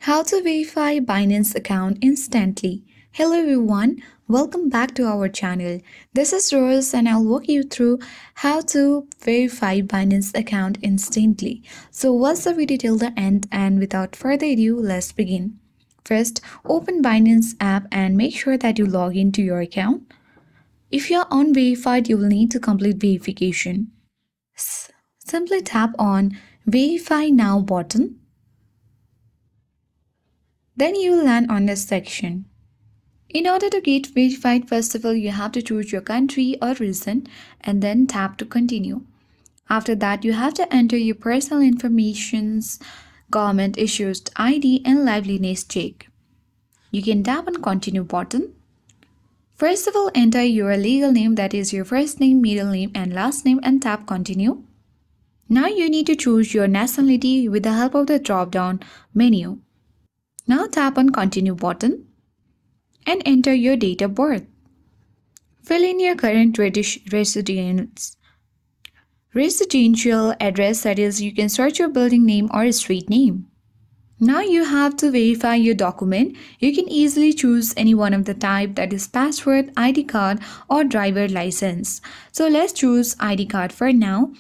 How to verify Binance account instantly. Hello everyone, welcome back to our channel. This is Rose and I'll walk you through how to verify Binance account instantly. So watch the video till the end and without further ado, let's begin. First, open Binance app and make sure that you log into your account. If you are unverified, you will need to complete verification. Simply tap on Verify Now button. Then you will land on this section. In order to get verified, first of all, you have to choose your country or region and then tap to continue. After that, you have to enter your personal informations, government issued ID and liveliness check. You can tap on continue button. First of all, enter your legal name, that is your first name, middle name and last name, and tap continue. Now you need to choose your nationality with the help of the drop-down menu. Now tap on continue button and enter your date of birth. Fill in your current residential address, that is, you can search your building name or street name. Now you have to verify your document. You can easily choose any one of the type, that is passport, ID card or driver license. So let's choose ID card for now.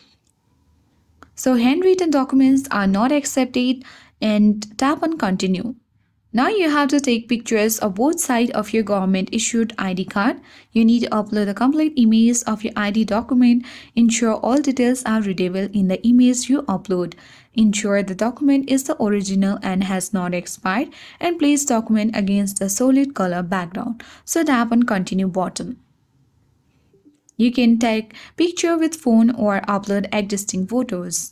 So handwritten documents are not accepted and tap on continue. Now you have to take pictures of both sides of your government issued ID card. You need to upload a complete image of your ID document. Ensure all details are readable in the image you upload. Ensure the document is the original and has not expired, and place document against a solid color background. So tap on continue button. You can take picture with phone or upload existing photos.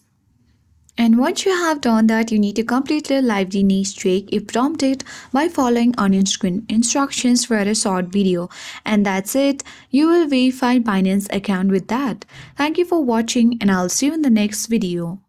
And once you have done that, you need to complete the Liveliness Check if prompted by following on-screen instructions for a short video. And that's it. You will verify Binance account with that. Thank you for watching and I'll see you in the next video.